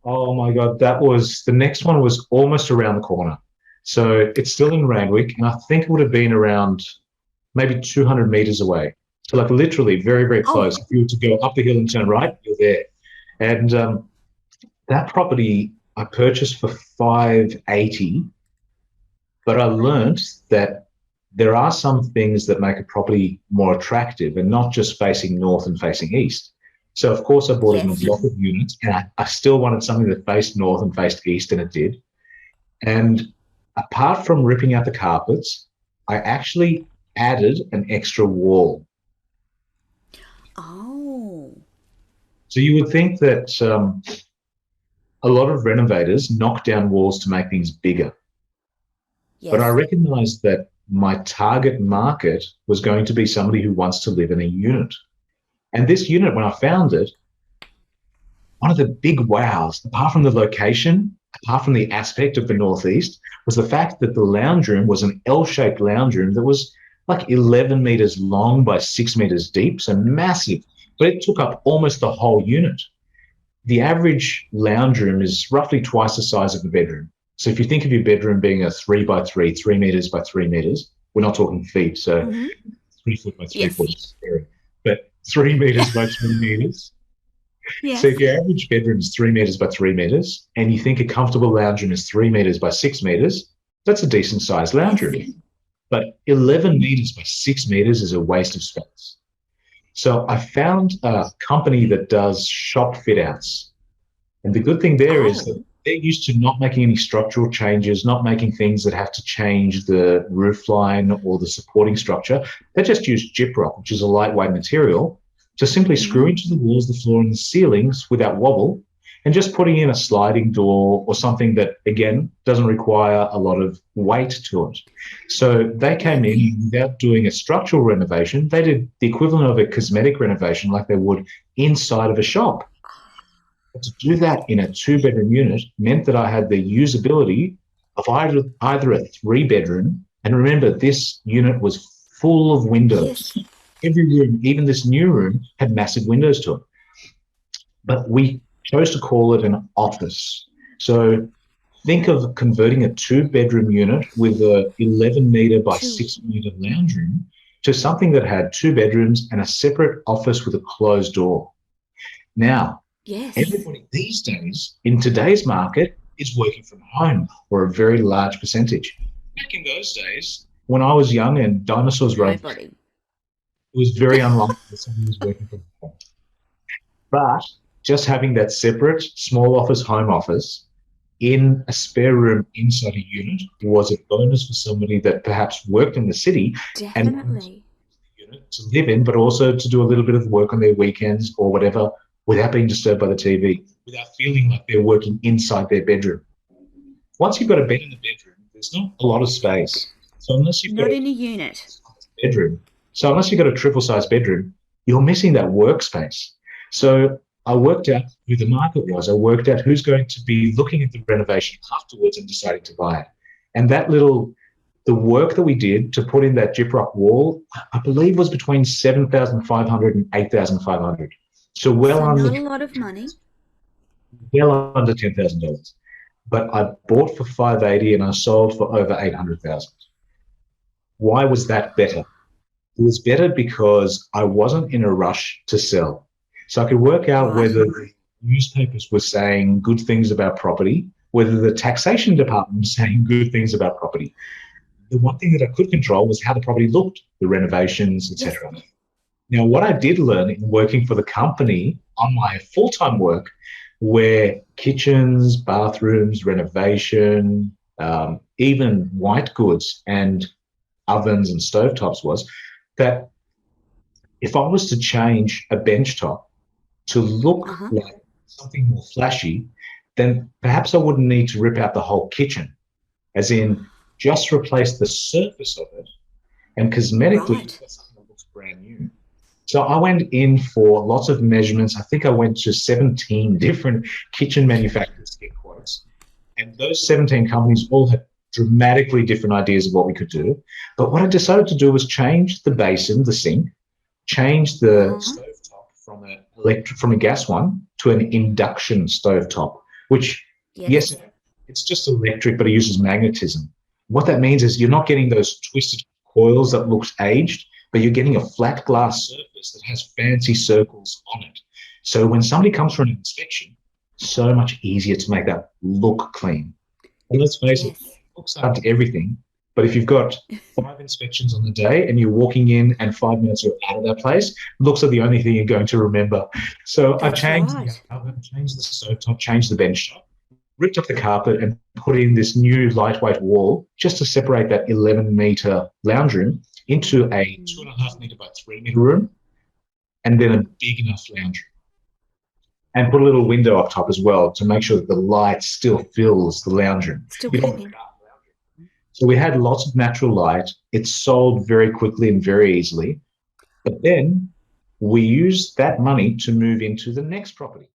Oh my God, the next one was almost around the corner. So it's still in Randwick, and I think it would have been around maybe 200 meters away. So like literally very, very Oh, close. If you were to go up the hill and turn right, you're there. And that property I purchased for 580, but I learned that there are some things that make a property more attractive and not just facing north and facing east. So of course I bought it in a yes. block of units, and I still wanted something that faced north and faced east, and it did. And apart from ripping out the carpets, I actually added an extra wall. Oh, So you would think that a lot of renovators knock down walls to make things bigger. But I yes. recognized that my target market was going to be somebody who wants to live in a unit. And this unit, when I found it, one of the big wows, apart from the location, apart from the aspect of the Northeast, was the fact that the lounge room was an L shaped lounge room that was like 11 meters long by 6 meters deep, so massive. But it took up almost the whole unit. The average lounge room is roughly twice the size of the bedroom. So if you think of your bedroom being a 3 by 3, 3 meters by 3 meters, we're not talking feet, so Mm-hmm. 3 foot by three Yes. foot is scary. But 3 meters by 3 meters. So if Yes. your average bedroom is 3 meters by 3 meters, and you think a comfortable lounge room is 3 meters by 6 meters, that's a decent sized lounge Yes. room. But 11 meters by 6 meters is a waste of space. So I found a company that does shop fit outs. And the good thing there is Oh, that they're used to not making any structural changes, not making things that have to change the roof line or the supporting structure. They just use gyprock, which is a lightweight material, to simply screw mm-hmm. into the walls, the floor, and the ceilings without wobble, and just putting in a sliding door or something that, again, doesn't require a lot of weight to it. So they came Yes. in without doing a structural renovation. They did the equivalent of a cosmetic renovation like they would inside of a shop. But to do that in a two-bedroom unit meant that I had the usability of either a three-bedroom, and remember, this unit was full of windows. Yes. Every room, even this new room, had massive windows to it. But we chose to call it an office. So think of converting a two-bedroom unit with a 11 meter by Two. 6 meter lounge room to something that had two bedrooms and a separate office with a closed door. Now, Yes. everybody these days in today's market is working from home, or a very large percentage. Back in those days, when I was young and dinosaurs roamed, Nobody. it was very unlikely that someone was working from home. But just having that separate small office, home office in a spare room inside a unit was a bonus for somebody that perhaps worked in the city and wanted Definitely. a unit to live in, but also to do a little bit of work on their weekends or whatever without being disturbed by the TV, without feeling like they're working inside their bedroom. Once you've got a bed in the bedroom, there's not a lot of space. So unless you've got Not a in a unit. bedroom, so unless you've got a triple size bedroom, you're missing that workspace. So I worked out who the market was. I worked out who's going to be looking at the renovation afterwards and deciding to buy it. And the work that we did to put in that gyprock wall, I believe was between 7,500 and 8,500. So So not a lot of money. well under $10,000. But I bought for 580 and I sold for over 800,000. Why was that better? It was better because I wasn't in a rush to sell. So I could work out Right. whether the newspapers were saying good things about property, whether the taxation department was saying good things about property. The one thing that I could control was how the property looked, the renovations, Yes. etc. Now, what I did learn in working for the company on my full-time work, where kitchens, bathrooms, renovation, even white goods and ovens and stovetops, was that if I was to change a bench top to look Uh-huh. like something more flashy, then perhaps I wouldn't need to rip out the whole kitchen, as in just replace the surface of it, and cosmetically Right. that's something that looks brand new. So I went in for lots of measurements. I think I went to 17 different kitchen manufacturers to get quotes. And those 17 companies all had dramatically different ideas of what we could do. But what I decided to do was change the basin, the sink, change the Uh-huh. stovetop from a gas one to an induction stovetop, which, yes, Yes. it's just electric, but it uses magnetism. What that means is you're not getting those twisted coils that looks aged, but you're getting a flat glass surface that has fancy circles on it. So when somebody comes for an inspection, so much easier to make that look clean. And let's face it, Yes. looks aren't everything. But if you've got 5 inspections on the day and you're walking in and 5 minutes you're out of that place, looks are the only thing you're going to remember. So I That's changed the right. oven, changed the stove top, changed the bench top, ripped up the carpet and put in this new lightweight wall just to separate that 11-meter lounge room into a two Mm. and a half meter by 3 meter room and then a big enough lounge room. And put a little window up top as well to make sure that the light still fills the lounge room. Still You don't. creeping. So we had lots of natural light. It sold very quickly and very easily. But then we used that money to move into the next property.